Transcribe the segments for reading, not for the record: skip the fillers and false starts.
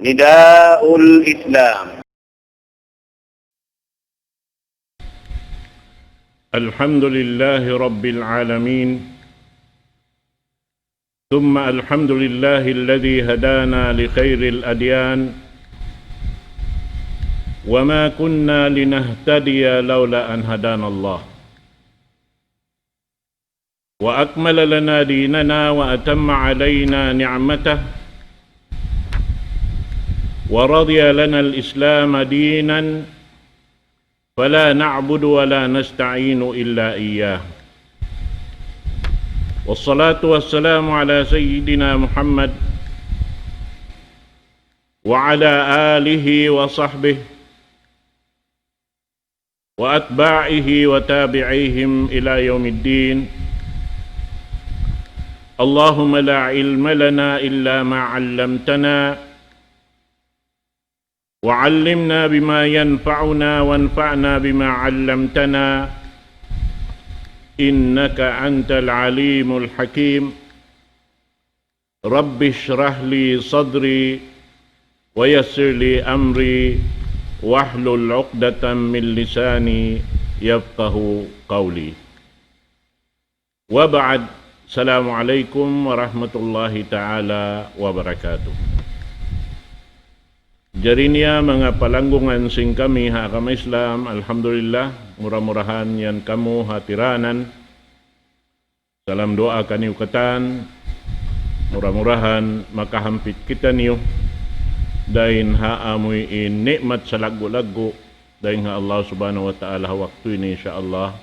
نداء الإسلام. الحمد لله رب العالمين، ثم الحمد لله الذي هدانا لخير الأديان، وما كنا لنهتدي لولا أن هدانا الله، وأكمل لنا ديننا وأتم علينا نعمته، ورضي لنا الإسلام دينا فلا نعبد ولا نستعين إلا إياه. والصلاة والسلام على سيدنا محمد وعلى آله وصحبه وأتباعه وتابعيهم إلى يوم الدين. اللهم لا علم لنا إلا ما علمتنا، وعلمنا بما ينفعنا وانفعنا بما علمتنا، إنك أنت العليم الحكيم. رب اشرح لي صدري ويسر لي أمري واحلل عقدة من لساني يفقه قولي. وبعد، السلام عليكم ورحمة الله تعالى وبركاته. Jarinya mga palanggungan sing kami hakama Islam, alhamdulillah, murah-murahan yan kamu hatiranan. Salam doa kaniukatan, murah-murahan makahampit kita niyo. Dahin haamoy in nikmat sa lagu-lagu, dahin ha Allah subhanahu wa ta'ala waktu ini insyaallah.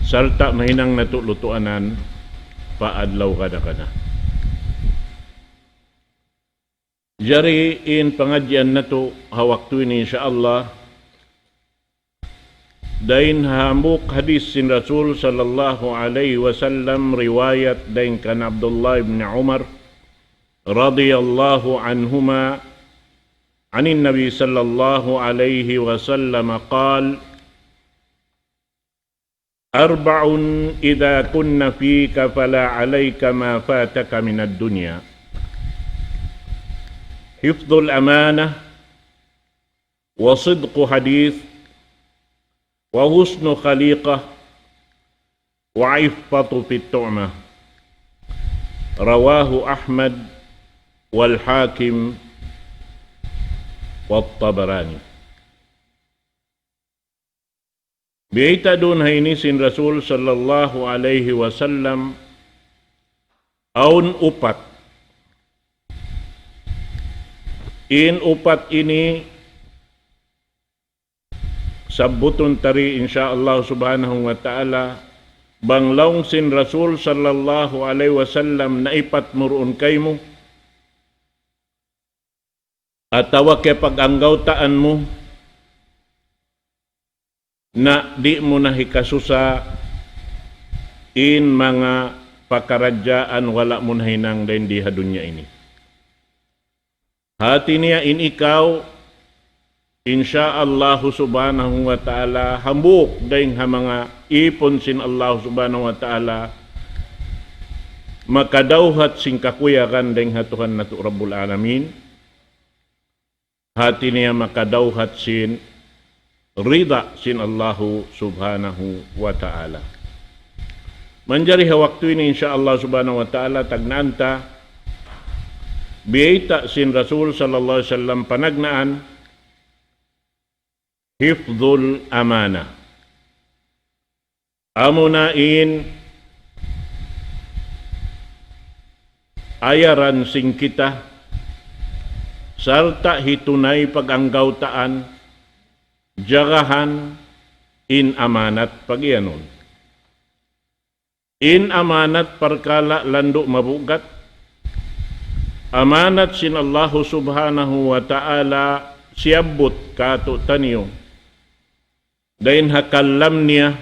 Sarta mahinang natulutuanan, paadlaw kada-kada. Jari in pengajian na to hawaktu ini insyaallah, dain hamuk hadis sin Rasul sallallahu alaihi wasallam riwayat dain kan Abdullah ibn Umar radhiyallahu anhuma anin Nabi sallallahu alaihi wasallam qal arba'un idha kunna fika fala alayka ma fataka min ad-dunya حفظ الأمانة وصدق حديث وحسن خليقة وعفة في الطعمة. رواه أحمد والحاكم والطبراني. Biita dun hayni sin Rasul sallallahu alaihi wasallam aun upat. In upat ini sabutun tari insyaallah subhanahu wa ta'ala banglaung sin Rasul sallallahu alaihi wasallam na ipat murun kaymo atawa kay pag-anggaw taan mo na di mo nahikasusa in mga pakaradyaan wala mo nahinang din di hadunya ini. Hati niya in ikaw, insyaallah subhanahu wa ta'ala, hambuk daing ha mga ipon sin Allah subhanahu wa ta'ala, makadawhat sing kakuyakan daing hatuhan na to Rabbul Alamin. Hati niya makadawhat sin rida sin Allah subhanahu wa ta'ala. Manjari ha waktu ini insyaallah subhanahu wa ta'ala tagnanta biita sin Rasul sallallahu alaihi wasallam panagnaan hifdzul amana. Amunain ayaran sing kita sarta hitunay pag-anggawtaan jagahan in amanat pagyanon. In amanat perkala lando mabugat. Amanat sin Allah subhanahu wa ta'ala siyabot kato taniyo. Dain hakallam niya,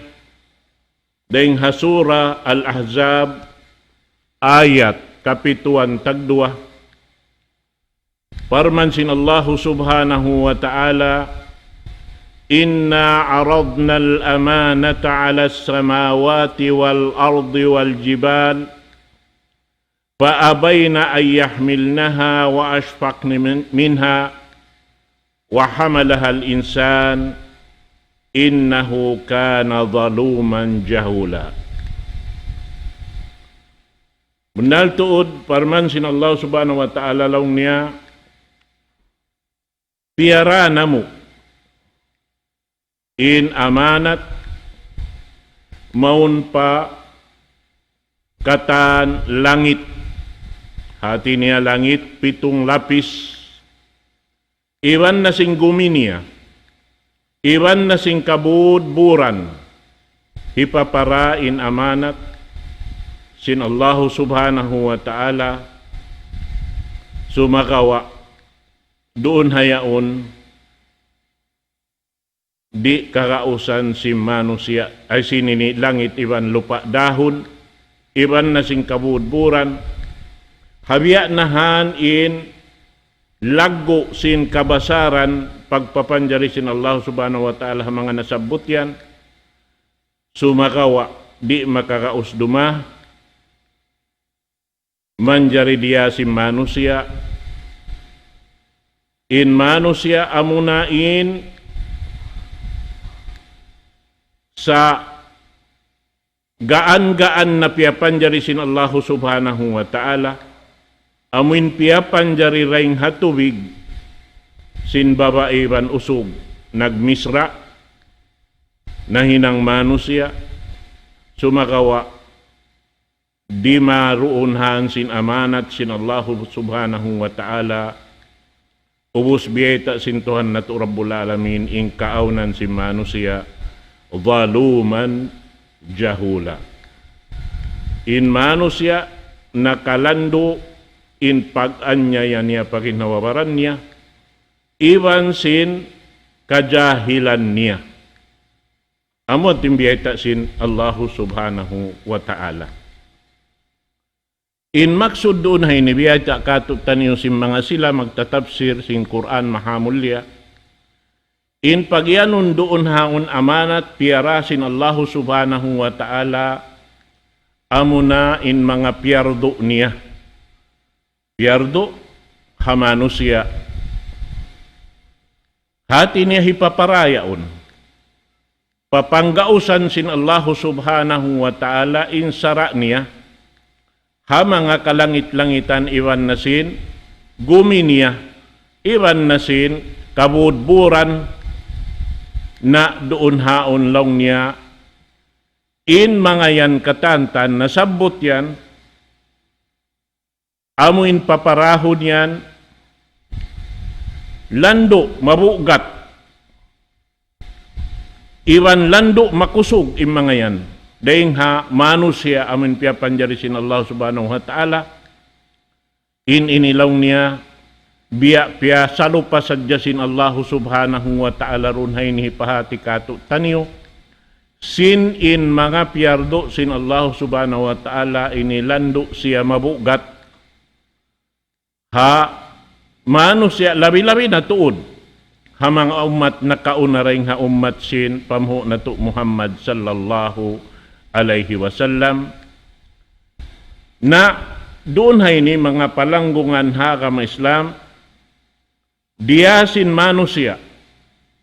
dain hasura al-ahzab, ayat kapituan tagdua. Parman sin Allah subhanahu wa ta'ala, Inna aradna al-amanata ala as-samawati wal-ardi wal-jibal فأبين أن يحملنها وأشفقن منها وحملها الإنسان إنه كان ظلوما جهولا. Benar tuud parman sin Allah subhanahu wa ta'ala laung niya, piara namu in amanat maun pa katan langit, hati niya langit 7 lapis, iwan na sing gumi niya, iwan na sing kabudburan, hipaparain amanat sin Allah subhanahu wa ta'ala, sumakawa doon hayaon di karausan si manusia ay sinini langit iban lupa dahon, iban na sing kabudburan, habiya nahan in laggo sin kabasaran pagpapanjari sin Allah subhanahu wa ta'ala mga nasabot yan, sumakawa di makaraos dumah, manjari dia si manusia, in manusia amunain sa gaan-gaan na piyapanjari sin Allah subhanahu wa ta'ala, amuin piyapanjari raing hatubig sin babaiban usog nagmisra na hinang manusia, sumakawa di maruunhan sin amanat sin Allah subhanahu wa ta'ala, ubus biyeta sin Tuhan na Rabbul Alamin in kaaunan si manusia zaluman jahula. In manusia nakalando in pag-anya niya paginawawaran niya, iwan sin kajahilan niya. Amot timbiyeta sin Allah subhanahu wa ta'ala. In maksud doon hay nibiyata katutan yung sin mga sila magtatapsir sin Quran mahamulya. In pagyanun doon haun amanat piarasin Allah subhanahu wa ta'ala, amuna in mga piyardo niya. Piyardo hamanusia. Hati niya hipaparayaon. Papanggausan sin Allah subhanahu wa ta'ala in sara niya. Ha mga kalangit-langitan iwan nasin, gumi niya, iwan nasin, kabudburan na doon haon lang niya, in mga yan katantan, nasabot yan, amuin paparahon yan, lando, mabugat, iwan lando, makusog, in mga yan. Daing ha manusia amin piya panjari sin Allah subhanahu wa ta'ala, in inilaw niya biya piya salupa sadya sin Allah subhanahu wa ta'ala run hay ni pahati katu tanyo sin in mga piyardo sin Allah subhanahu wa ta'ala inilando siya mabugat ha manusia labi-labi na tuod ha mga umat na kaunaring ha umat sin pamho na tu Muhammad sallallahu alaihi wasallam, na doon hay ni mga palanggungan hakam Islam, diyasin manusia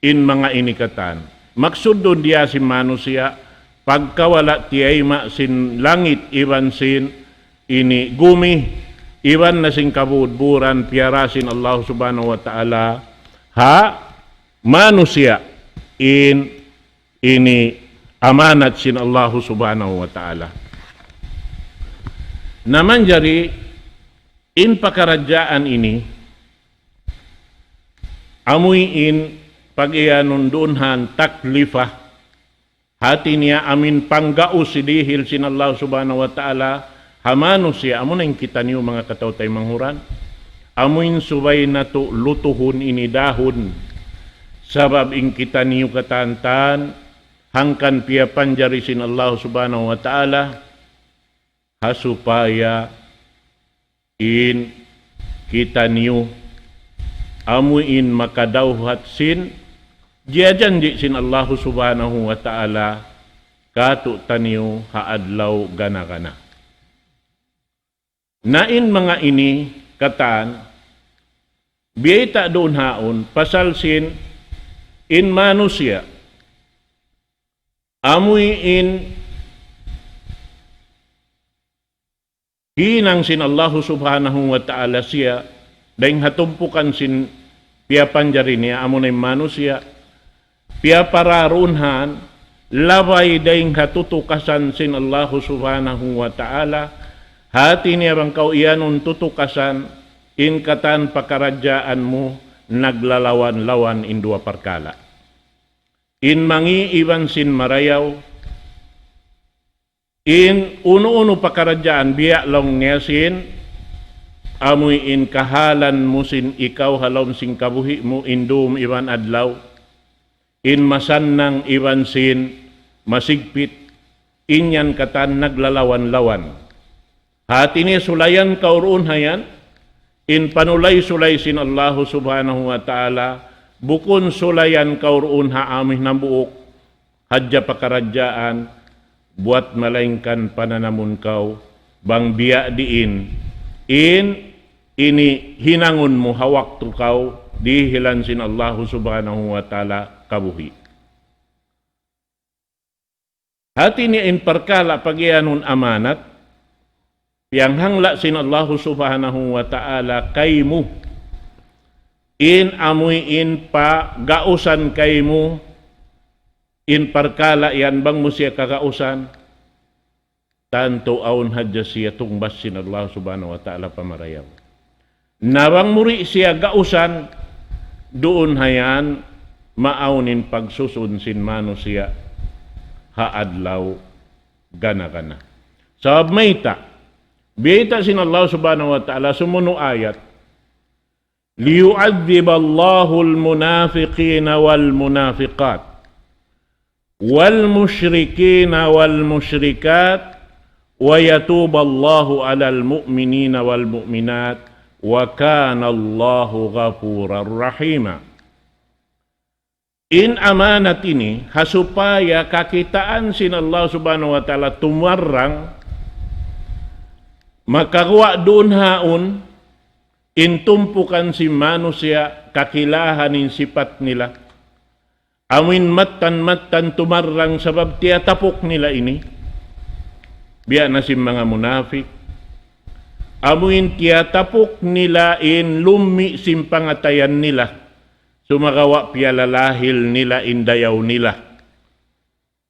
in mga inikatan. Maksud doon diyasin manusia, pagkawala tiyay sin langit, iwan sin ini gumi, iwan na sin kabudburan, piyarasin Allah subhanahu wa ta'ala, ha manusia in ini amanat sin Allah subhanahu wa ta'ala. Naman jari, in pakarajaan ini, amuy in pag-iyanon doonhan taklifah, hati niya amin panggaus sidihil sin Allah subhanahu wa ta'ala, hamano siya, amo na yung kita niyo mga katawtay manghuran, amuin subay na to lutuhon ini dahon, sabab in kita niyo katantan, hangkan pia panjari sin Allah subhanahu wa ta'ala, hasupaya in kita niyo amuin makadauhat sin janji sin Allah subhanahu wa ta'ala katu taniyo haadlaw gana-gana. Nain mga ini katan, biyeta doon haon, pasalsin in manusia, amoy in hinang sin Allah subhanahu wa ta'ala siya, dahing hatumpukan sin pia panjari niya, amo na manusia, pia pararunhan, labay dahing hatutukasan sin Allah subhanahu wa ta'ala, hati niya bang kau iyanon tutukasan, in katan pakarajaan mo, naglalawan-lawan in dua perkala. In mangi iban sin marayaw, in uno-uno pakarajaan biya long niya sin, amoy in kahalan mo sin ikaw halom sin kabuhi mo indum iban adlaw, in masannang iban sin masigpit, inyan katan naglalawan-lawan. Hati ni sulayan kaurun hayan, in panulay-sulay sin Allah subhanahu wa ta'ala, bukon sulayan kaurun haamih na buok, hadya pakarajaan, buat malaingkan pananamun kau, bang biya diin, in ini hinangun mo hawak tu kau, dihilan sin Allah subhanahu wa ta'ala kabuhi. Hati ni in perkala pagyanun amanat, yang hangla sin Allah subhanahu wa ta'ala kaimu, in amoy in pa gausan kaimu, in perkala yan bang mo siya kakausan, tanto aun hadya siya tungbas sin Allah subhanahu wa ta'ala pamarayaw. Nabang muri siya gausan, doon hayan maaunin pagsusun sin manusia haadlaw gana-gana. Sabab mayta, biyita sin Allah subhanahu wa ta'ala sumuno ayat, liyu'adziballahu al-munafiqina wal-munafiqat wal-mushrikina wal-mushrikat wa yatuballahu alal mu'minina wal-mu'minat wa kana Allahu ghafurar rahima. In amanat ini hasupaya kakitaan sin Allah subhanahu wa ta'ala tumarang makakuha doon haon in tumpukan si manusia kakilahan in sifat nila. Amin matan tumarang sabab tiatapok nila ini. Biya na si mga munafik. Amin tiatapok nila in lumi simpangatayan nila. Sumagawa pialalahil nila indayaw nila.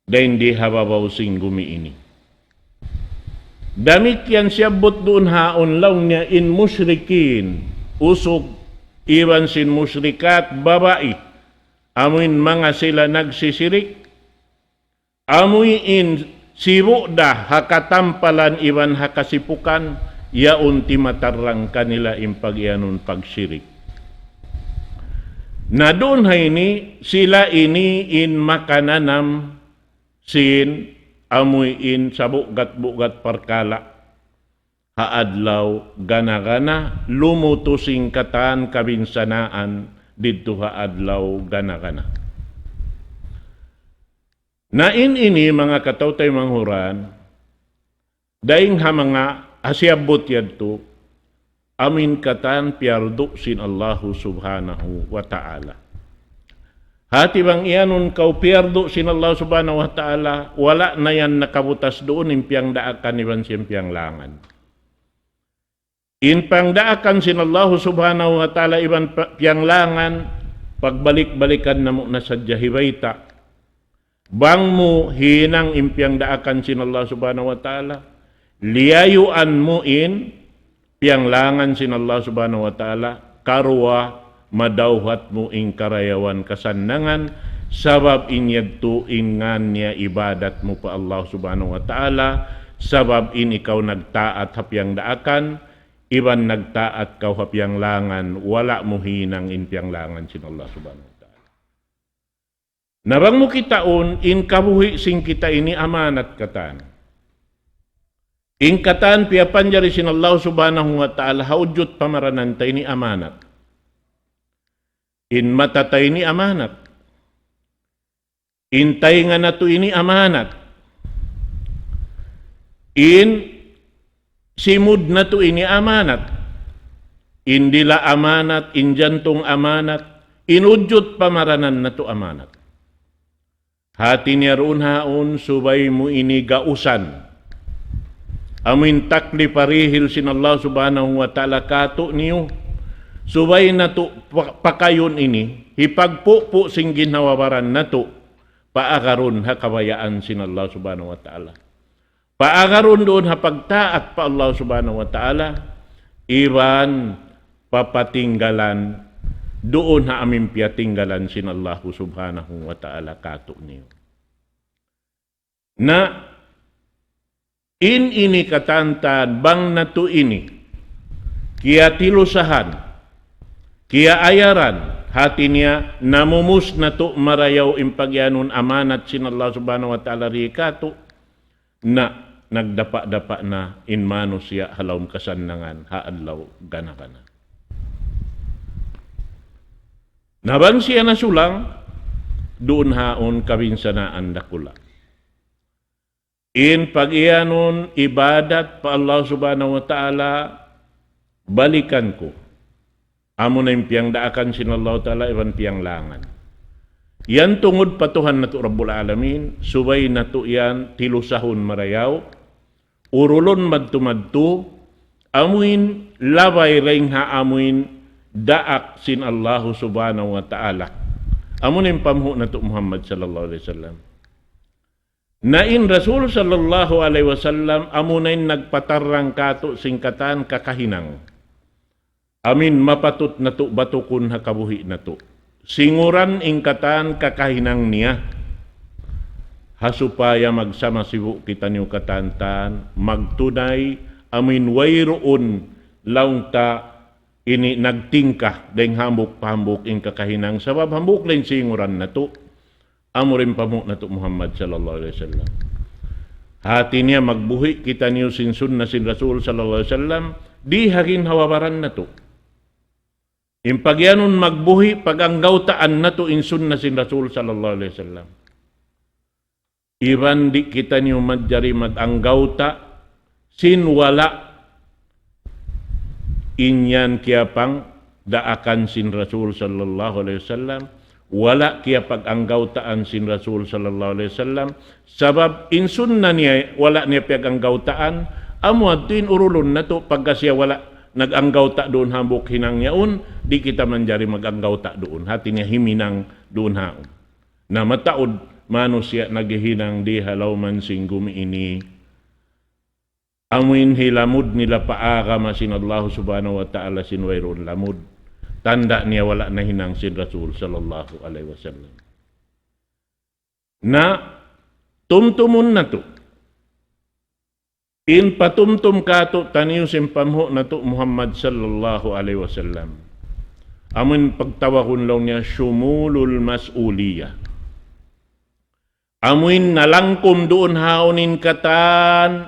Dahil di hababaw singgumi ini. Damit yan siyabot doon haon lang niya in musyrikin. Usog iwan sin musyrikat babae. Amin mga sila nagsisirik. Amoy in sibuda hakatampalan iwan hakasipukan. Yaun timatarang kanila impagyanon pagsirik. Na doon ini sila ini in makananam sin amoy in sa bugat-bugat perkala. Haadlaw gana-gana lumutusing katan kabinsanaan dito haadlaw gana-gana. Nain ini mga katawtay manghuran, daing ha mga asyabot yadto, amin katan piardo sin Allahu subhanahu wa ta'ala. Hati bang iyanon kau piardo sin Allah subhanahu wa ta'ala, wala na yan nakabutas doon impiang daakan iban siyempiang langan. In pangdaakan sin Allah subhanahu wa ta'ala iban piang langan, pagbalik-balikan na mo na sa jahibayta, bang mo hinang impiang daakan sin Allah subhanahu wa ta'ala, liyayuan mo in piang langan sin Allah subhanahu wa ta'ala, karwa madawhat mo ing karayawan kasannangan, sabab inyadto ingan niya ibadat mo pa Allah subhanahu wa ta'ala, sabab in ikaw nagtaat hapyang daakan, iban nagtaat kau hapyang langan, wala mo hinang inpiang langan sin Allah subhanahu wa ta'ala. Nabang mo kitaon, in kabuhi sing kita ini amanat katan. In katan piapanjari sin Allah subhanahu wa ta'ala, haudjot pamarananta ini amanat. In matatay ini amanat. In tainga na to ini amanat. In simud na to ini amanat. Indila amanat, injantong amanat, inudjot pamaranan na to amanat. Hati niya roon haon, subay mo ini gausan. Amin takli parihil sin Allah subhanahu wa ta'ala kato niyo. Subay na to pakayon ini, hipagpo sing ginawawaran na to, paagaron ha kabayaan sin Allah subhanahu wa ta'ala. Paagaron doon ha pagtaat pa Allah subhanahu wa ta'ala, iban papatinggalan, doon ha amin piyatinggalan sin Allah subhanahu wa ta'ala kato niyo. Na ini katantan bang na to ini, kiya tilusahan, kiya ayaran, hati niya namumus na to marayaw impagyanun amanat sin Allah subhanahu wa ta'ala rikato, na nagdapa-dapa na inmano siya halawm kasannangan haadlaw gana-gana. Nabang siya nasulang, doon haon kabinsanaan dakula. In pag-iyanon ibadat pa Allah subhanahu wa ta'ala, balikan ko. Amo na yung piyang daakan sin Allah ta'ala, iban piyang langan. Yan tungod patuhan na to Rabbul Alamin, subay na to yan tilusahon marayaw, urulon madtumadto, amuin labay ring haamuin daak sin Allah subhanahu wa ta'ala. Amun yung pamho na to Muhammad sallallahu alaihi wasallam. Nain Rasul sallallahu alaihi wasallam amunay nagpatarang kato singkatan kakahinang. Amin mapatot na to batukon hakabuhi na to. Singuran ingkatan kakahinang niya. Hasupaya magsama sibu kita niyo katantan, magtunay amin wayroon laung ta ini nagtingkah deng hambuk-hambuk ing kakahinang sabab hambuk lain singuran na to. Amurin pamuk na to Muhammad sallallahu alaihi wasallam. Hati niya magbuhi kita niyo sin sunna sin Rasul sallallahu alaihi wasallam, di hakin hawabaran na to. Impagyanon magbuhi paganggautaan na to in sunna sin Rasul sallallahu alaihi wasallam. Iban di kita niyo madjari maganggauta sin wala inyan kiapang daakan sin Rasul sallallahu alaihi wasallam. Wala kiya pag-anggautaan sin Rasul sallallahu alaihi wasallam sabab in sunna niya wala niya pag-anggautaan amo adtuin urulon na to pagka siya wala nag-anggauta doon hambok hinang yaon di kita manjari mag-anggauta doon hati niya himinang doon haon na mataod mano siya naghihinang di halaw man sing gumiini amuin hilamud nila paaga masin Allah subhanahu wa ta'ala sin wayron lamud. Tanda niya wala na hinang sin Rasul sallallahu alaihi wasallam. Na tumtumun na to. In patumtum kato taniyo simpamho na to Muhammad sallallahu alaihi wasallam. Amun pagtawakon lang niya syumulul mas'uliyah. Amuin nalangkom doon haonin katan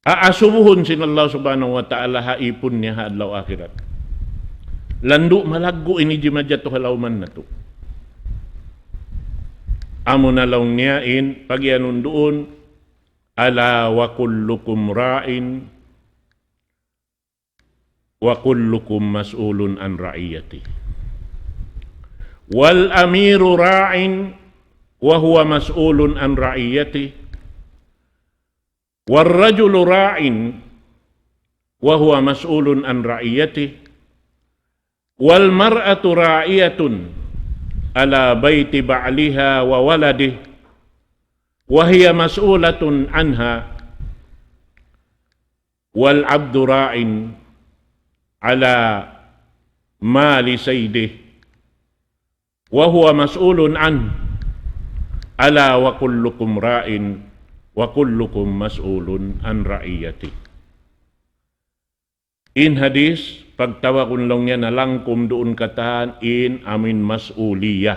aasubuhon sin Allah subhanahu wa ta'ala haipon niya haadlaw akhirat. Landu malaggo ini jimadya to halawman na to. Amo na lang niya in pagyanon doon, ala wa kullukum ra'in wa kullukum mas'ulun an ra'iyati. Wal amiru ra'in wa huwa mas'ulun an ra'iyati. Wal rajulu ra'in wa huwa mas'ulun an ra'iyati. Wal mar'atu ra'iyatun ala baiti ba'liha wa waladih wa hiya mas'ulatun anha wal 'abdu ra'in ala mali saydih wa huwa mas'ulun an ala wa kullukum ra'in wa kullukum mas'ulun an ra'iyati. In hadis pagtawakon lang niya nalangkom doon katahan in amin mas'uliyah.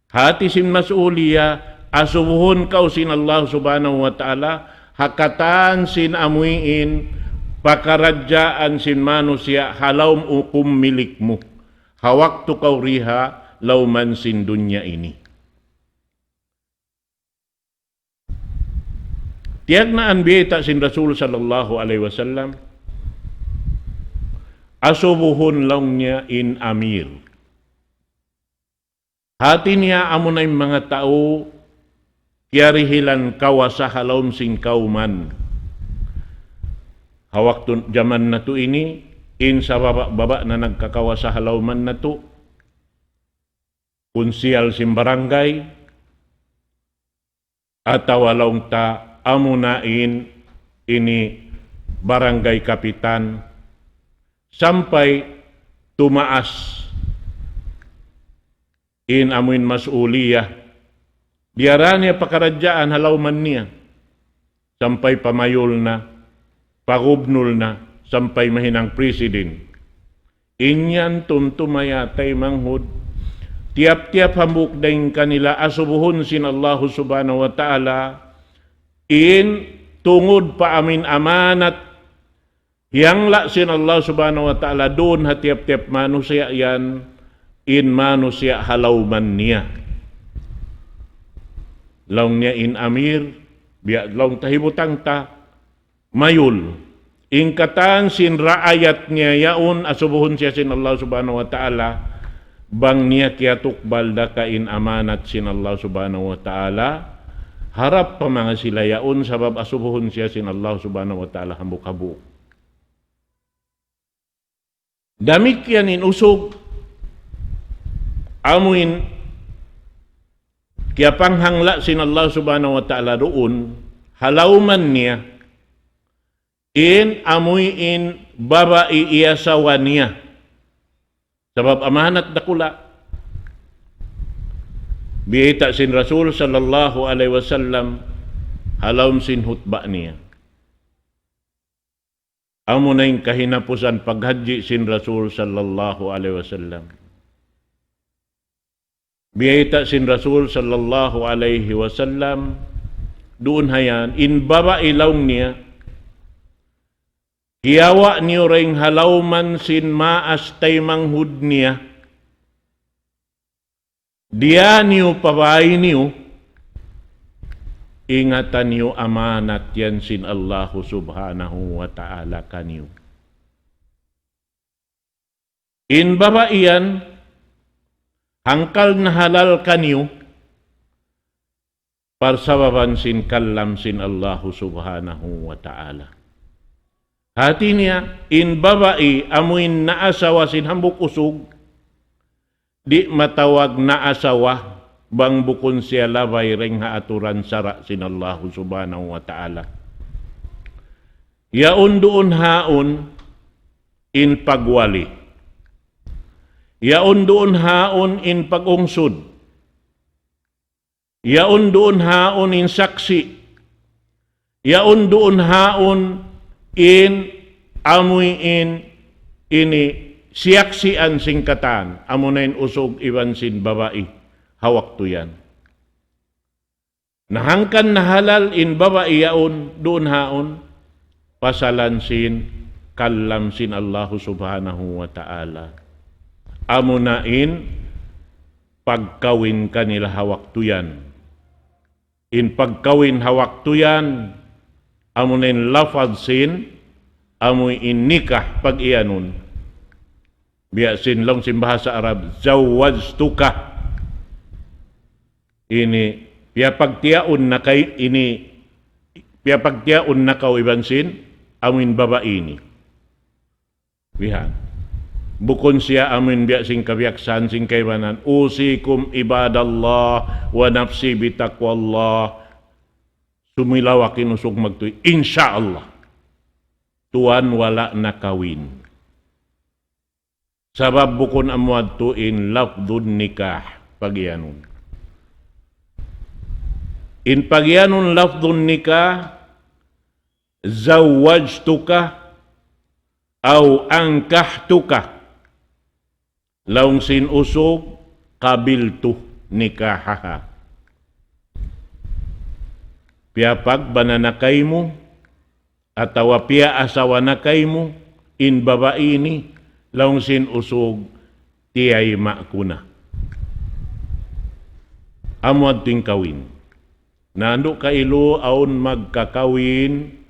Hati sin mas'uliyah, asubuhon kau sin Allah subhanahu wa ta'ala, hakatan sin amuin, pakaradyaan sin manusia, halawm ukum milikmu. Hawak tu kau riha, lauman sin dunya ini. Tiyak na anbiyeta sin Rasul sallallahu alaihi wasallam, asubuhon lang niya in amir. Hati niya amunay mga tao, kiyarihilan kawa sa halom sing kauman. Hawak to, jaman na to ini, in sa baba na nagkakawa sa halawman na to, kunsyal sim barangay, at awalong ta amunain ini barangay kapitan, sampay tumaas in amuin masuliyah, diara niya pakaradyaan halawman niya, sampay pamayol na, pagubnol na, sampay mahinang president. Inyan tuntumayatay manghud, tiap-tiap hambuk daing kanila asubuhon sin Allah subhanahu wa ta'ala, in tungod pa amin amanat, hiyangla sin Allah subhanahu wa ta'ala, doon hatiap-tiap manusia yan, in manusia halawman niya. Laong niya in amir, biya laong tahibutang ta, mayul. Ingkatan sin raayat niya yaon, asubuhon siya sin Allah subhanahu wa ta'ala, bang niya kiyatuk balda kain amanat sin Allah subhanahu wa ta'ala, harap pa mga sila yaon, sabab asubuhon siya sin Allah subhanahu wa ta'ala hambuk-habuk. Damik yan in usog, amuin, kaya panghangla sin Allah subhanahu wa ta'ala roon, halawman niya, in amuy in babae iyasawa niya. Sabab amanat dakula. Biyita sin Rasul sallallahu alaihi wasallam, halawm sin hutba niya. Amo na yung kahinapusan paghaji sin Rasul sallallahu alaihi wasallam. Biyita sin Rasul sallallahu alaihi wasallam, doon hayan, in babae lawng niya, hiyawa niyo ring halawman sin maas tay manghud niya, diya niyo pabay niyo, ingatan niyo amanat yan sin Allah subhanahu wa ta'ala kaniyo. In babaiyan, hangkal na halal kaniyo, parsababan sin kalam sin Allah subhanahu wa ta'ala. Hati niya, in babae, amuin naasawa sin hambuk usog, di matawag naasawa, bang bukon siya labay ring haaturan sara sin Allah subhanahu wa ta'ala. Yaon doon haon, in pagwali. Yaon doon haon, in pagungsod. Yaon doon haon, in saksi. Yaon doon haon, in amuy in ini siyaksian singkatan, amunain usog iwan sin babae, hawak to yan. Nahangkan na halal in babae yaon, doon haon, pasalan sin, kalam sin Allah subhanahu wa ta'ala. Amunain, pagkawin kanila hawak to yan. In pagkawin hawak to yan, amunin lafad sin, amoy in nikah pag iyanon. Biya sin long sin bahasa Arab, zawwajtuka. Ini, biya pagtiaon na kay, ini, biya pagtiaon na kaw iban sin, amuin babaini. Bihan. Bukon siya amuin biya sin kabiyaksan sin kaybanan, usikum ibadallah wa nafsi bitaqwallah, sumilawak inusog magtuy, insyaallah, tuan wala nakawin. Sabab bukon amuad tuin lafdun nikah, pagyanon. In pagyanon lafdun nikah, zawwajtuka, aw angkahtuka, laung sin usog, kabiltu nikahaha. Piapag bananakay mo, atawa pia asawa nakay mo, in babaini, laung sin usog, tiyay makuna. Amuad ting kawin. Nando kailo aun magkakawin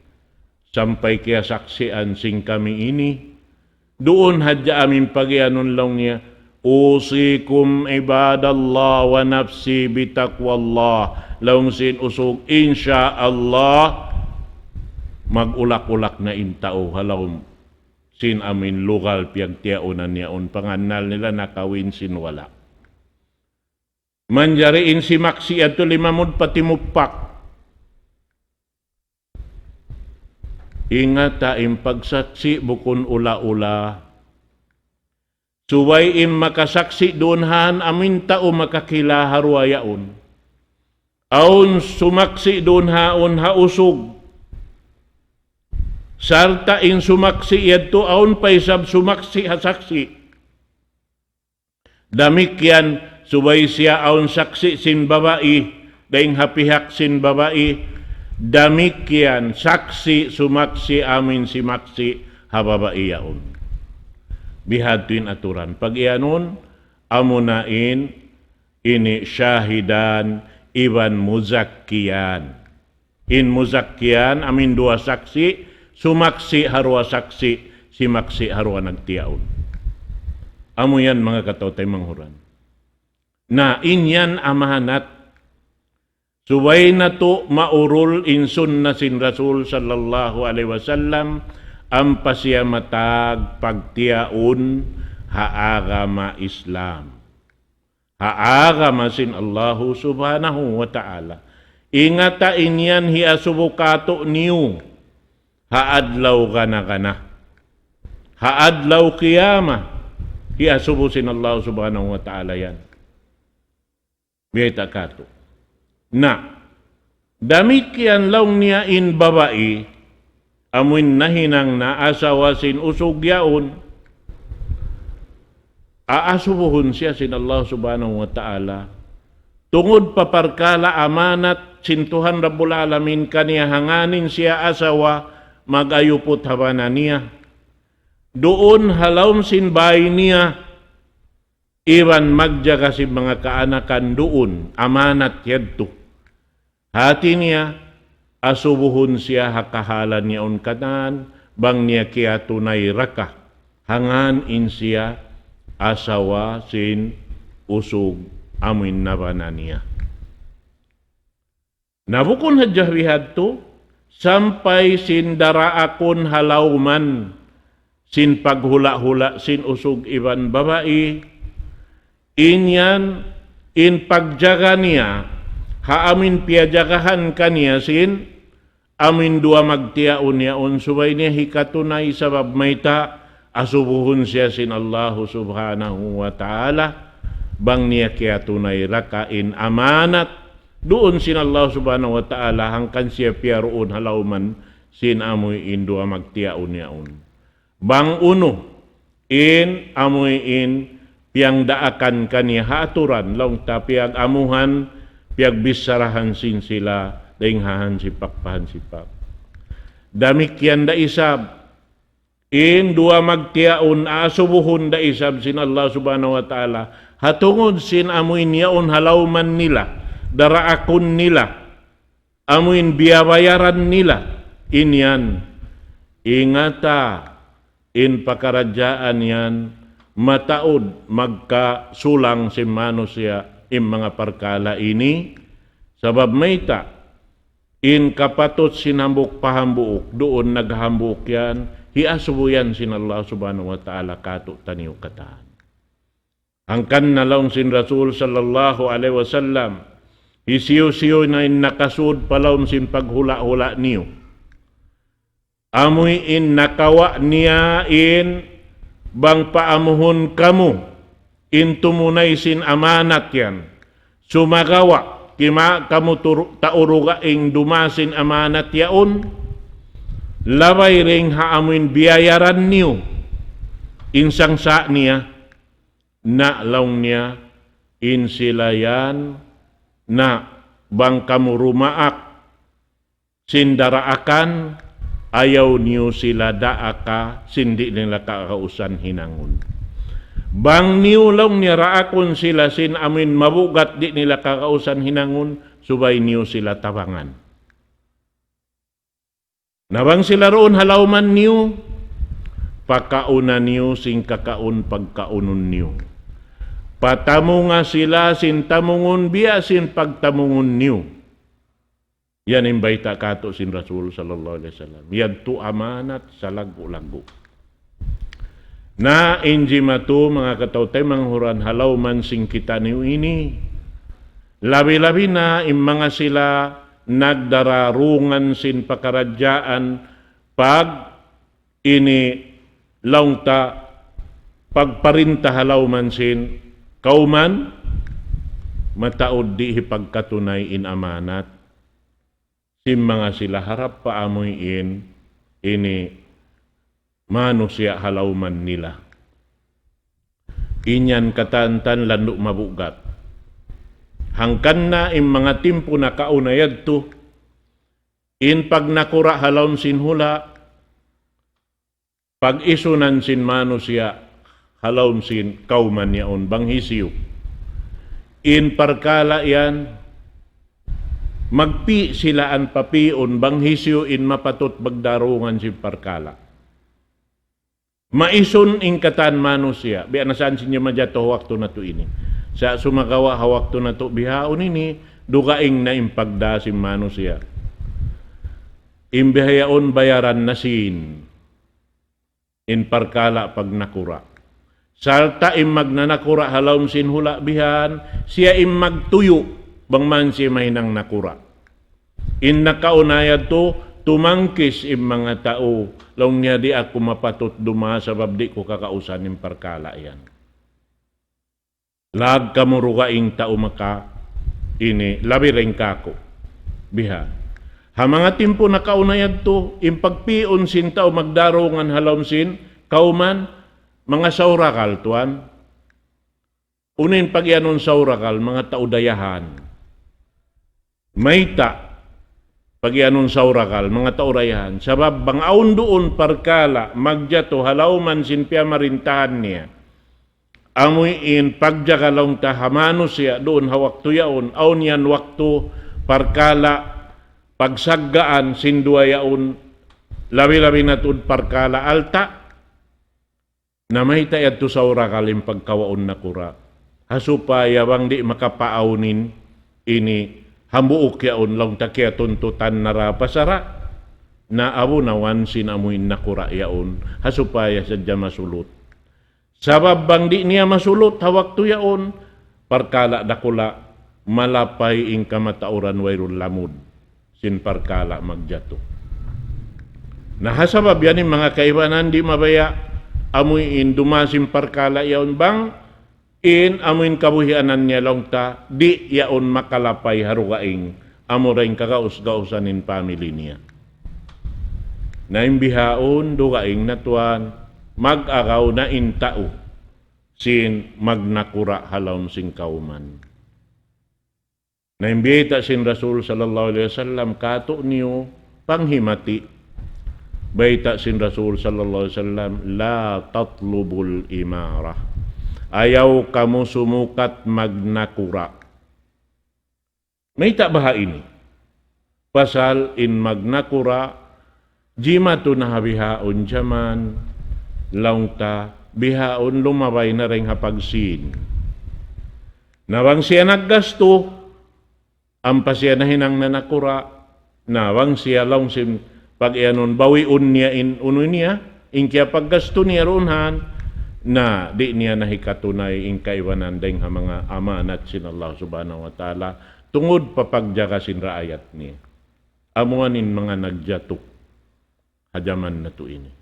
sampai kaya saksian sing kami ini. Doon hadya amin pagyanon lang niya, usikum ibadallah wa nafsi bitaqwallah. Laung sin usog insya Allah magulak-ulak na intao halaw sin amin lugal piyag tiaunan niyaon panganal nila nakawin sin wala. Manjariin si maksi ato limamud pati mupak. Ingat taim pagsaksi bukun ula-ula. Suway im makasaksi doonhan amin tao makakila harwayaon. Aun sumaksi doonhaon hausog. Sarta in sumaksi yadto aun paisab sumaksi hasaksi. Damikyan subay siya aun saksi sin babae, daing hapihak sin babae. Damikyan saksi sumaksi amin si maksi hababaiyaon. Bihadtuin aturan. Pag iyanon, amunain ini syahidan iban muzakkiyan. In muzakkiyan amin dua saksi, sumaksi harwa saksi, si maksi harwa nagtiyaon. Amo yan mga katotay manghuran. Na inyan amahanat suway na to maurul insun na sin Rasul sallallahu alaihi wasallam ang pasyamatag pagtiaon haagama Islam. Haagama sin Allahu subhanahu wa ta'ala. Ingata inyan hiasubukato niyo haadlaw kana. Haadlaw kiyama hiasubo sin Allahu subhanahu wa ta'ala yan. Biyata kato. Na, damikyan laung niya in babae, amuin nahinang naasawa sin usugyaon, aasubuhon siya sin Allah subhanahu wa ta'ala, tungod paparkala amanat sintuhan Rabbul Alamin kaniya hanganin siya asawa, magayupot habana niya. Doon halawm sin bahay niya, iwan magjaga si mga kaanakan doon, amanat yadto. Hati niya, asubuhon siya hakahalan niya on kanan, bang niya kaya tunay raka, hangan in siya asawa sin usog amin nabana niya. Nabukon hadjahwihad to, sampay sin daraakon halawman, sin paghula-hula sin usog iban babae, inyan in pagjaga niya, haamin piyajagahan kaniya sin, amin dua magtiaon niya on subay niya hikatunay sabab mayta, asubuhon siya sin Allahu subhanahu wa ta'ala, bang niya kaya tunay rakain amanat, doon sin Allah subhanahu wa ta'ala, hangkan siya piyaroon halawman, sin amoy in dua magtiaon niya on. Bang uno, in amoy in, piyang daakan kaniya haaturan, long tapiyag amuhan, piyag bisarahan sin sila, daing hahan sipak pahan sipak. Damikyan da isab, in dua magtiaon, aasubuhon da isab sin Allah subhanahu wa ta'ala, hatungod sin amuin yaon halawman nila, daraakon nila, amuin biyabayaran nila, inyan, ingata, in pakarajaan yan, mataod magkasulang si manusia, in mga parkala ini, sabab mayta, in kapatot sinambuk pahambuok, doon naghambuk yan, hiasubo yan sin Allah subhanahu wa ta'ala kato taniyo kataan. Angkan na lang sin Rasul sallallahu alaihi wasallam, isiyo-siyo na in nakasud palawm sin paghula-hula niyo. Amoy in nakawa niya in bang paamuhon kamu, in tumunay sin amanat yan. Sumagawa, kima kamu tauruga ing dumasin amanat yaon, labay ring haamuin biyayaran niyo, insang sa niya, na laung niya, in sila yan, na bang kamu rumaak, sindaraakan, ayaw niyo sila daaka, sindi nila kakausan hinangon. Bang niulong ni raakon sila sin amin mabugat di nila kakausan hinangon, subay niyo sila tabangan. Nabang sila roon halawman niyo, pakauna niyo sing kakaun pagkaunon niyo. Patamo nga sila sin tamungon biya sin pagtamungon niyo. Yan ang baita kato sin Rasul sallallahu alaihi wasallam. Yadto amanat sa lagu-lagu. Na inji matu mga katawtay manghuran halaw man sing kita niyo ini. Labi-labi na im mga sila nagdararungan sin pakaradyaan pag ini laungta pagparinta halaw man sin kauman mataod di hipagkatunay in amanat sim mga sila harap paamoyin ini manusya halaw man nila inyan katantan landuk mabugat hangkan na im mga timpo na kaunayad to in pag nakura halaw sin hula pag isunan sin manusya halaw sin kauman yaon banghisiyo. In parkala yan, magpi sila an papion banghisiyo in mapatot bagdarungan sin parkala. Maison in katan manusya, biya nasaan sinyo madyato hawak to na to ini. Sa sumagawa hawak to na to bihaon ini, dugaing na impagda sin manusya. Imbihayaon bayaran na sin in parkala pag nakura. Salta im magnanakura halawm sin hula bihan, siya im magtuyo bang man siya mahinang nakura. In nakaunayad to, tumangkis im mga tao, long niya di ako mapatot duma sabab di ko kakausan im parkala yan. Lag kamurugaing tao maka, ini labireng kako, bihan. Ha mga timpo nakaunayad to, im pagpion sin tao magdarungan halawm sin, kauman, mga saurakal, tuan. Unin pag yanon saurakal, mga taudayahan. Mayta, pag yanon saurakal, mga taudayahan. Sabab bang aun doon parkala, magjato, halawman sin piya marintahan niya. Amuin pagjakalong tahamano siya doon hawak tuyaon, aun yan waktu parkala, pagsaggaan sin duwayaon, labi-labi na tud parkala alta, na may tayad to sa urakalim pagkawaon na kura. Hasupaya bang di makapaaunin ini hambuok yaon lang takya tuntutan na rapasara na abo nawan sinamuin na kura yaon. Hasupaya sadya masulot. Sabab bang di niya masulot hawak to yaon parkala dakula malapay ing kamatauran wayrun lamud sin parkala magjato. Nahasabab yan yung mga kaibanan di mabaya amuin dumasim parkala yaon bang in amuin kabuhianan niya long ta di yaon makalapay harugaing amuraing kagaus-gausanin family niya. Naimbihaon dugaing natuan mag-agaw na intao sin magnakura halawm sing kauman. Naimbita sin Rasul sallallahu alaihi wasallam kato niyo panghimati. Baita sin Rasul sallallahu alaihi wasallam la tatlubul imarah. Ayaw kamu sumukat magnakura. May tabaha ini. Pasal in magnakura jima to nahabihaon jaman laungta bihaon lumabay na ring hapagsin. Nawang siya naggasto ang pasya na hinang nanakura nawang siya laung sim pag ianon bawiun niya in uno niya in kaya paggasto niya runhan na di niya nahikatunay in kaiwanan deng ha mga amanat sin Allah subhanahu wa ta'ala tungod papagjaga sin raayat niya amuan in mga nagjatok hajaman na to ini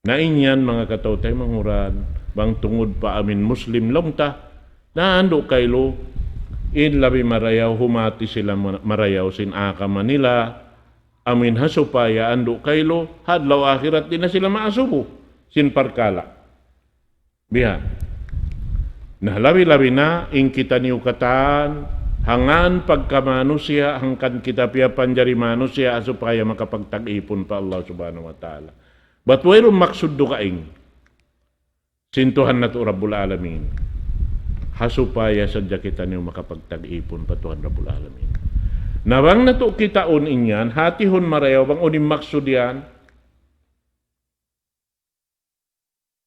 na inyan mga katawtay manguran bang tungod pa amin Muslim longta na ando kaylo in labi marayaw humati sila marayaw sin aka Manila amin hasupaya ando kaylo hadlaw akhirat din na sila maasubo sin parkala biha nahalabi-labi na in kita niyo katan hangan pagkamanusia hangkan kita pia panjari manusia supaya makapagtag-ipon pa Allah subhanahu wa ta'ala but wayron maksud do kaing sintuhan na to Rabbul Alamin hasupaya sadya kita niyo makapagtag-ipon pa Tuhan Rabbul Alamin Nabang nato kitaon inyan, hatihon marayaw bang unim maksud yan,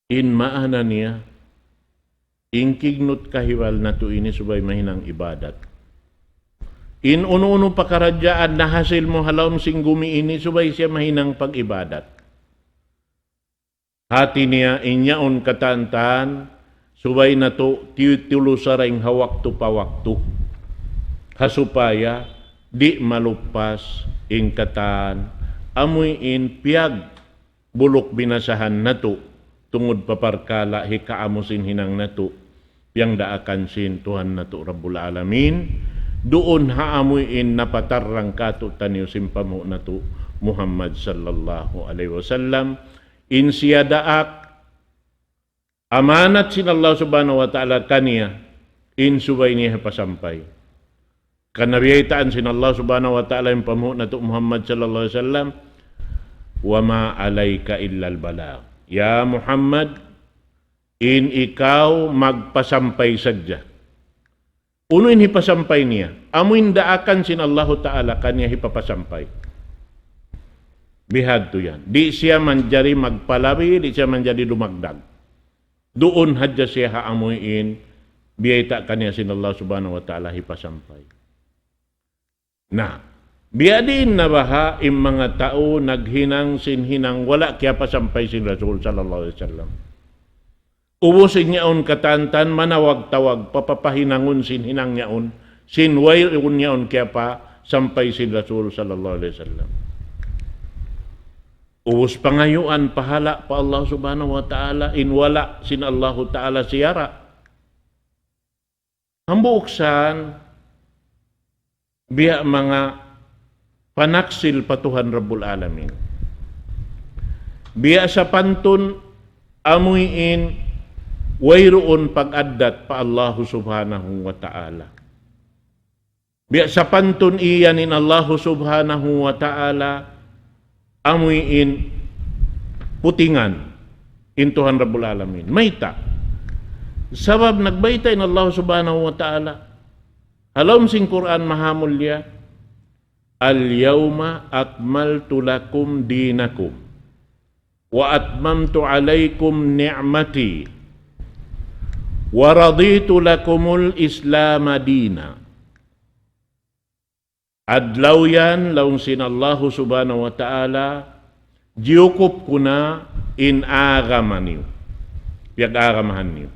in maana niya, ingkignot kahiwal na to ini subay mahinang ibadat. In uno-uno pakaradyaan na hasil mo halawm sing gumiini subay siya mahinang pag-ibadat. Hati niya inyaon katantan subay na to titulusaraing hawak to pawakto. Hasupaya di malupas ing katan amoy in piyag bulok binasahan nato tungod paparkala hikaamusin hinang nato yang daakan sin Tuhan nato Rabbul Alamin doon haamoy in napatarrang kato taniyo simpamo nato Muhammad sallallahu alaihi wasallam in siya daak amanat sin Allah subhanahu wa ta'ala kaniya in subay niya pasampay. Kanabiyaitaan sin Allah subhanahu wa ta'ala yung pamu na to Muhammad sallallahu alaihi wasallam wa ma alayka illa al-balagh. Ya Muhammad, in ikaw magpasampay sadya. Uno in hipasampay niya. Amuin daakan sin Allah ta'ala kanya hipapasampay. Bihad to yan. Di siya manjari magpalabi, di siya manjari dumagdag. Doon hadya siya haamuin, biyaita kanya sin Allah subhanahu wa ta'ala hipasampay. Na, biadin na baha im mga tao naghinang sinhinang wala kaya pasampay sin Rasul sallallahu alaihi wasallam. Ubusin niyaon katantan manawag-tawag papapahinangon sinhinang niyaon sinwayron niyaon kaya pa sampay sin Rasul sallallahu alaihi wasallam. Ubus pangayuan pahala pa Allah subhanahu wa ta'ala in wala sin Allah ta'ala siyara. Hambuksan biya mga panaksil patuhan Rabbul Alamin. Biya sa pantun amuyin wayroon pag-addat pa Allah subhanahu wa ta'ala. Biya sa pantun iyanin Allah subhanahu wa ta'ala amuyin putingan in Tuhan Rabbul Alamin. Mayta. Sabab nagbayta in Allah subhanahu wa ta'ala halom sing Quran mahamulya al-yawma akmaltu lakum dinakum wa atmamtu alaykum ni'mati wa raditu lakumul islam dina. Adlaw yan laung sin Allah subhanahu wa ta'ala jiyukup kuna in agaman niyo piyag agamahan niyo.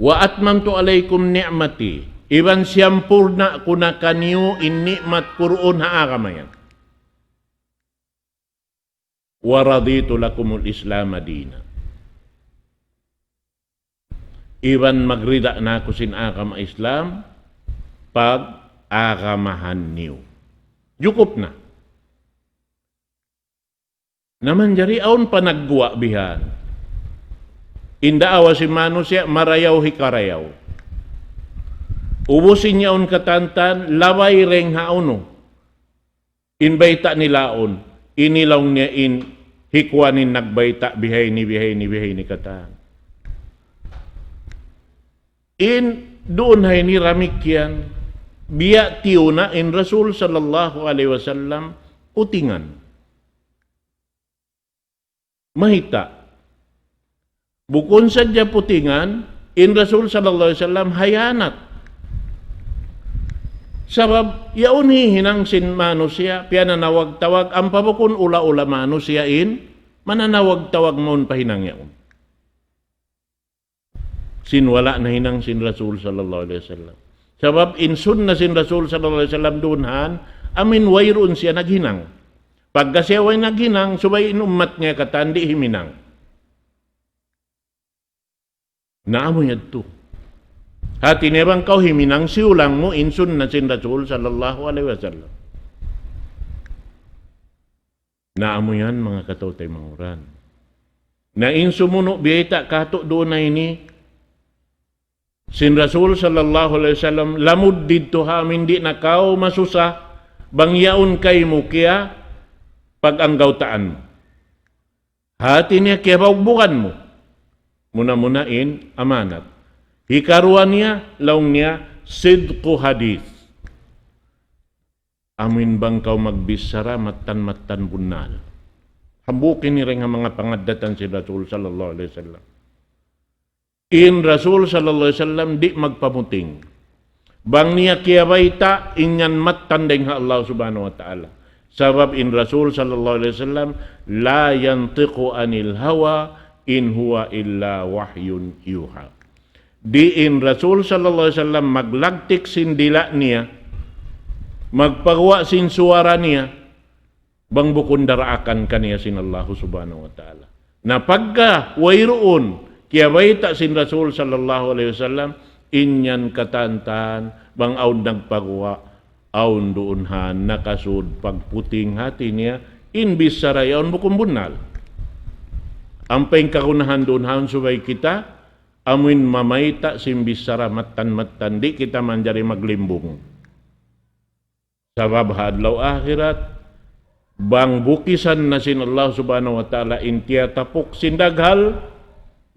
Wa atmamtu alaykum ni'mati. Iban siyampurna kuna kanyo in ni'mat Qur'an haagamayan. Wa raditu lakumul Islam dina. Iban magrida na ako sin agama Islam pag agamahan niyo. Yukup na. Naman jari aun panagguwa bihan. Inda awa si manusia marayaw hikarayaw. Ubusin niya on katantan, laway reng hauno. Inbayta nilaon, inilaw niya in hikwanin nagbayta bihay ni katan. In doon hay ni ramikyan, biya tiyuna in Rasul sallallahu alaihi wasallam utingan. Mahita. Bukon sadya putingan, in Rasul sallallahu alaihi wasallam hayanat. Sabab yaon hinang sin manusia, piya nanawag-tawag, ang pabukon ula-ula manusia in, mananawag-tawag mon pahinang yaon. Sinwala na hinang sin Rasul sallallahu alaihi wasallam. Sabab insun na sin Rasul sallallahu alaihi wasallam dunhan, amin wayroon siya naghinang. Pagka siya way naghinang, subay inumat niya katandi himinang. Naamo yadto. Hati nebang kau himinang siulang mo insun na sin Rasul sallallahu alaihi wasallam. Naamo yan mga katawtay manguran. Na insumuno biyata kato doon na ini sin Rasul sallallahu alaihi wasallam lamud didto hamin di na kau masusa bangyaon kay mo kaya pag-anggawtaan mo. Hati niya kaya bukan mo. Muna-munain amanat. Hikaruan niya, laung niya, sidqu hadith. amin bang kau magbisara matan-matan bunal. Hambukin ni rin ang mga pangadatan si Rasul sallallahu alaihi wasallam. In Rasul sallallahu alaihi wasallam di magpamuting. Bang niya kiyabayta inyan matandeng ha Allah subhanahu wa ta'ala. Sabab in Rasul sallallahu alaihi wasallam la yantiqu anil hawa in huwa illa wahyun yuha. Di in Rasul sallallahu alaihi wasallam maglagtik sin dila niya, magpagawa sin suara niya, bang bukundaraakan kaniya sin Allah subhanahu wa ta'ala. Na pagka wayroon kiyabayta sin Rasul sallallahu alaihi wasallam inyan katantan bang aun nagpagawa aun doonhan nakasud pagputing hati niya in bisara yaon bukumbunal. Ampeng kakunahan doonhan subay kita amin mamayta sim bisara matan-matan di kita manjari maglimbong. Sabab hadlaw akhirat bang bukisan na sin Allah subhanahu wa ta'ala intiya tapok sindaghal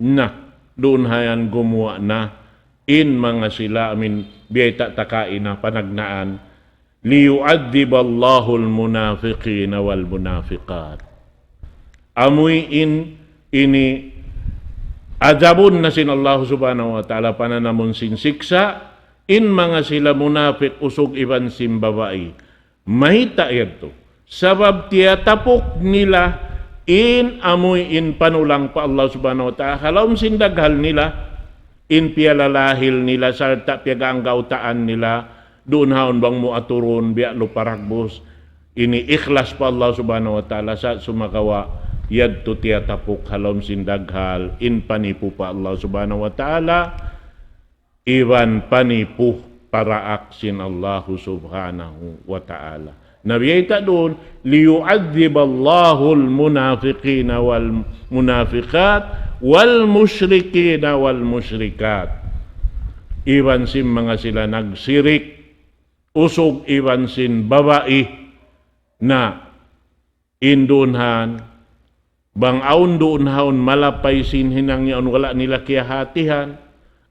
na doon hayan gumawa na in mga sila amin biyay takain na panagnaan liyu'adhiballahu al-munafiqina wal munafiqat. Amoy ini adabon na sin Allah subhanahu wa ta'ala pananamon sin siksa in mga sila munafik usog iban sim babae. Mahita ito. Sabab tiya tapok nila in amoy in panulang pa Allah subhanahu wa ta'ala. Kalawm sindaghal nila in pialalahil nila sarta piagangautaan nila doon haon bang mo aturon biya luparagbos ini ikhlas pa Allah subhanahu wa ta'ala sa sumakawa yadto tiya tapok halom sindaghal in panipu pa Allah subhanahu wa ta'ala iwan panipu para aksin Allah subhanahu wa ta'ala. Nabiyayta doon, liyu'adhiballahu al-munafiqina wal munafiqat wal musyrikina wal musyrikat. Iwan sin mga sila nagsirik, usog iwan sin babae na indunhan, bang aun doon malapay sin hinang yaon wala nila kiyahatihan,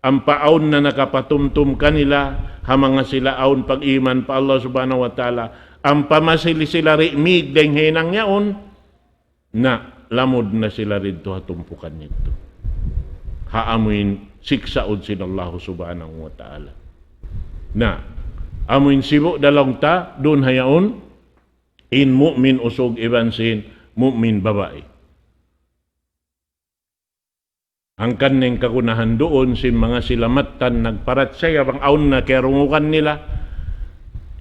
ang paon na nakapatumtum kanila, hamanga sila aun pag-iman pa Allah subhanahu wa ta'ala, ang pamasili sila rimig deng hinang yaon, na lamod na sila rito hatumpukan nito. Haamuin siksaod sin Allah subhanahu wa ta'ala. Na, amuin sibo dalong ta, doon hayaon, in mu'min usog iban sin mu'min babae. Ang kaning kagunahan doon si mga silamatan nagparat saya bang aun na kerungukan nila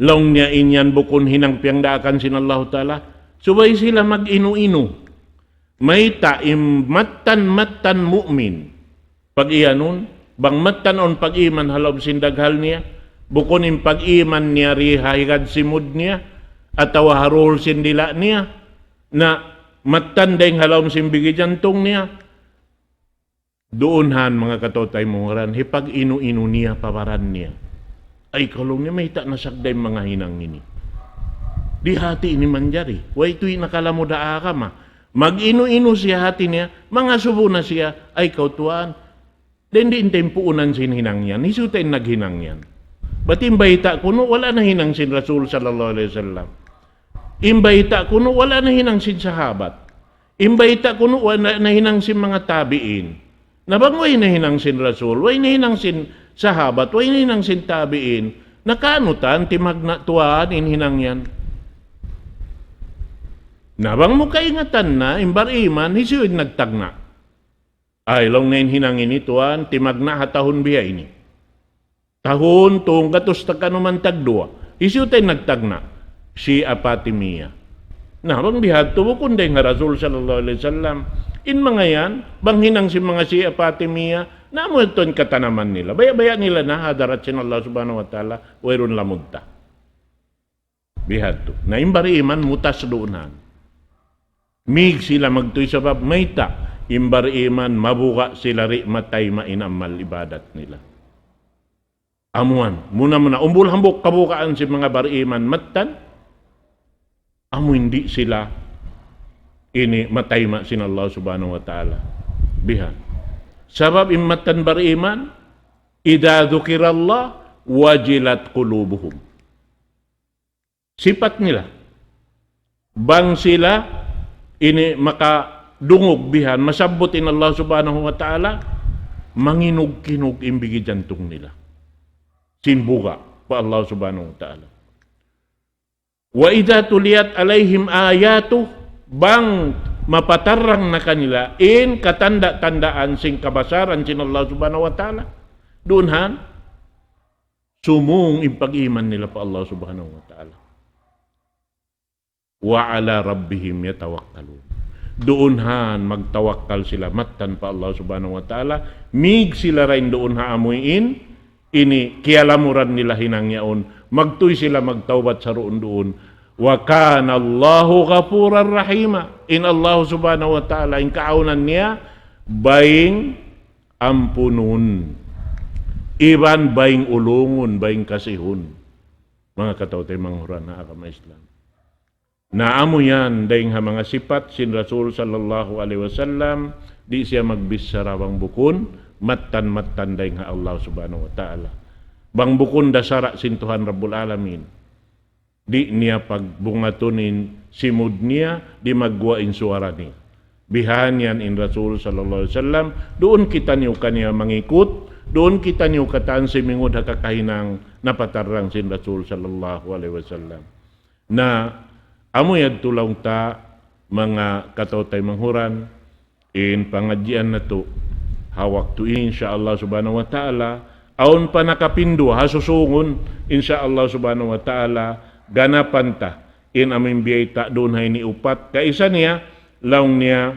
long niya inyan bukon hinang piangdaakan sin Allah ta'ala subay sila mag-inu-inu may taim matan mu'min pag iyanon bang matan-on pag-iman halob sindaghal niya bukon im pag-iman niya rihayagad simud niya atawa harul sindila niya na matan deng halob simbigi jantong niya doonhan mga katotay mongaran, hipag inu-inu niya paparan niya. Ay kalong niya may nasagday mga hinang ini. Di hati ini manjari. Way ito'y nakalamo da akama. Mag-inu-inu siya hati niya, mga subo na siya, ay kautuan. Den di intempuunan sin hinang yan, hisutay naghinang yan. Ba't imbayta kuno, wala na hinang sin Rasul sallallahu alaihi wasallam. Imbayta kuno, wala na hinang sin sahabat. Imbayta kuno, wala na hinang sin mga tabiin. Nabang way na hinang sin Rasul, way na hinang sin sahabat, way na hinang sin tabiin, nakanutan, timagna tuwaan, hinang yan. Nabang mo kaingatan na, imbar iman, hisuid nagtagna. Ay, long na hinang ini tuwaan, timagna hatahon biya ini. Tahon, tuong katos tagkanuman tagdua, hisuid ay nagtagna, si Apatimiya. Nabang bihag tubukunday nga Rasul sallallahu alaihi wasallam, in mga yan, bang hinang si mga si Apatimiya, namuton katanaman nila. Baya-baya nila na hadarat sin Allah subhanahu wa ta'ala, wayron lamudta. Bihad to. Na imbari iman mutas doonan. Mig sila magtuy sabab mayta. Imbari iman mabuka sila ri matay mainamal ibadat nila. Amuan. Muna umbul hambok kabukaan si mga bari iman matan. Amu hindi sila ini matay ma sin Allah subhanahu wa ta'ala. Bihan. Sabab immatan bariman, idha dhukirallah, wajilat qulubuhum. Sipat nila. Bang sila ini makadungog bihan, masabutin Allah subhanahu wa ta'ala, manginog-kinog imbigi jantung nila. Sinbuga pa Allah subhanahu wa ta'ala. Wa idza tuliyat alaihim ayatu, bang mapatarang na kanila in katanda-tandaan sing kabasaran sin Allah subhanahu wa ta'ala. Doonhan, sumung impag-iman nila pa Allah subhanahu wa ta'ala. Wa ala rabbihim yatawakkalun. Doonhan magtawakkal sila matan pa Allah subhanahu wa ta'ala. Mig sila rin doon haamuin, ini kialamuran nila hinangyaon. Magtuy sila magtawbat sa roon doon. Wa kana Allahu ghafurar rahima. In Allah subhanahu wa ta'ala, in kaunan niya, baing ampunun. Iban baing ulungun, baing kasihun. Mga katawtay manghuran na agama Islam. Naamo yan dahing ha mga sipat sin Rasul sallallahu alaihi wasallam, di siya magbisarawang bukon, matan-matan dahing ha Allah subhanahu wa ta'ala. Bang bukon dasara sin Tuhan Rabbul Alamin. Di niya pagbungatunin simud niya, di magguwain suara niya. Bihan yan in Rasul sallallahu alaihi wasallam, doon kita niyo kaniya mangikut, doon kita niyo kataan si mingod hakakahinang napatarang sin Rasul sallallahu alaihi wasallam. Na amoy tulong ta mga katawtay manghuran in pangadjian na to hawak to insyaallah subhanahu wa ta'ala aon pa nakapindo hasusungon insyaallah subhanahu wa ta'ala ganapan ta in aming biyay ta doon hay ni upat kaisa niya laong niya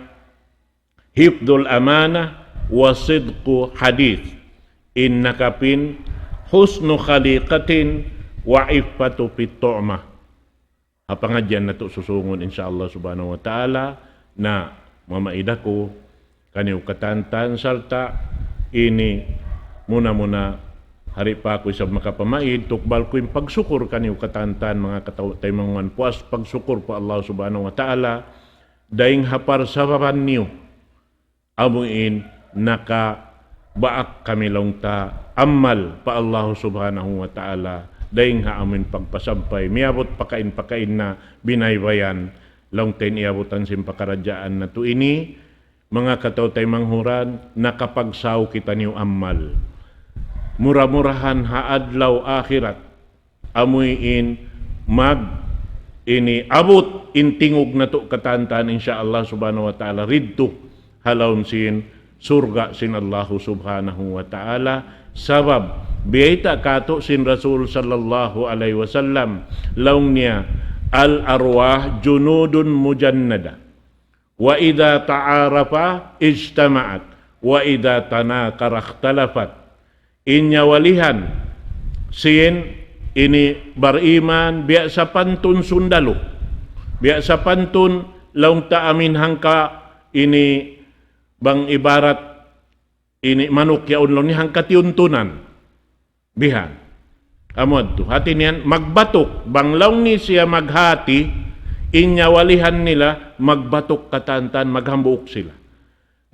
hifdul amana wa sidqu hadith in nakapin husnu khaliqatin wa iffatu fit tu'mah. Apangadyan na to susungon insyaallah subhanahu wa ta'ala na mamaida ko kaniw katantan sarta ini muna hari pa ko sa makapamaid tukbal ko yung pagsukur kaniw katantan mga katawtay mga puas pagsukur pa Allah subhanahu wa ta'ala daing hapar sababan niyo amuin naka baak kami long ta amal pa Allah subhanahu wa ta'ala daing ha amin pagpasampay miabot pakain na binaybayan long ten iabutan sim pakaradyaan na to ini mga katawtay manghuran nakapagsaw kita niyo amal mura-murahan haadlaw akhirat amuin mag ini abot intingog na to katantan insyaallah subhanahu wa ta'ala ridto halawm sin surga sin Allah subhanahu wa ta'ala sabab biyayta kato sin Rasul sallallahu alaihi wasallam laung niya al arwah junudun mujannada wa idza ta'arafa ijtama'at wa idza tanakara ikhtalafat inya walihan sin ini bariman biya sa pantun sundalo biya sa pantun laung ta amin hangka ini bang ibarat ini manuk yaon lo ni hangka tiuntunan bihan amod to hati niyan magbatok banglaw ni siya maghati inyawalihan nila magbatok katantan maghambuok sila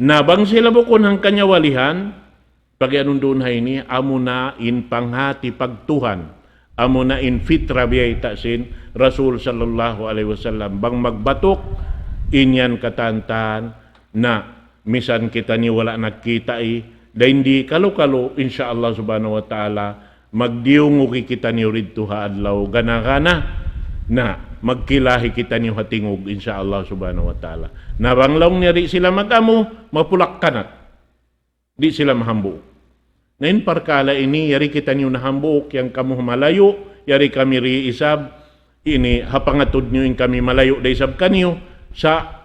nabang sila bukon hang kanyawalihan pag anong doon hay ni amo na in panghati pagtuhan amo na in fitra biyay tasin Rasul sallallahu alaihi wasallam bang magbatok inyan katantan na misan kita ni wala nagkita da hindi kalo-kalo insyaallah subhanahu wa ta'ala magdiungo kita ni ridto haadlaw gana-gana na magkilahi kita ni hatingog insyaallah subhanahu wa ta'ala nabanglaw niya di sila magamo mapulak kanat di sila mahambuok ngayon parkala ini yari kita niyo nahambuok yang kamu malayo yari kami riisab ini hapangatod niyo in kami malayo da isab kanyo sa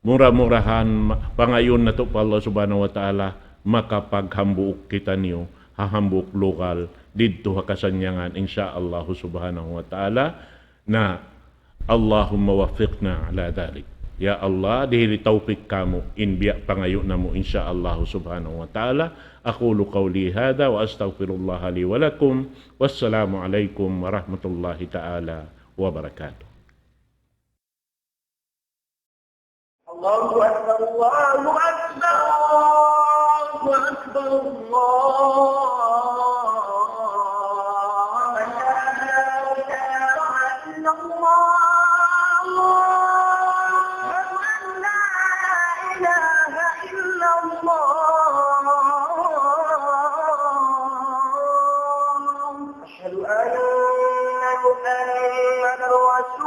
mura-murahan pangayon na to pa Allah subhanahu wa ta'ala makapaghambuok kita niyo hahambuk lokal didto hakasanyangan insyaallah subhanahu wa ta'ala na Allahumma waffiqna ala dhalik ya Allah dihili taufik kamu in biya pangayo namo insyaallah subhanahu wa ta'ala aqulu qawli hadha wa astaghfirullah li wa lakum wassalamu alaikum warahmatullahi ta'ala wabarakatuh. Allahu Akbar, Allahu Akbar, Allahu Akbar, Allah. الرسول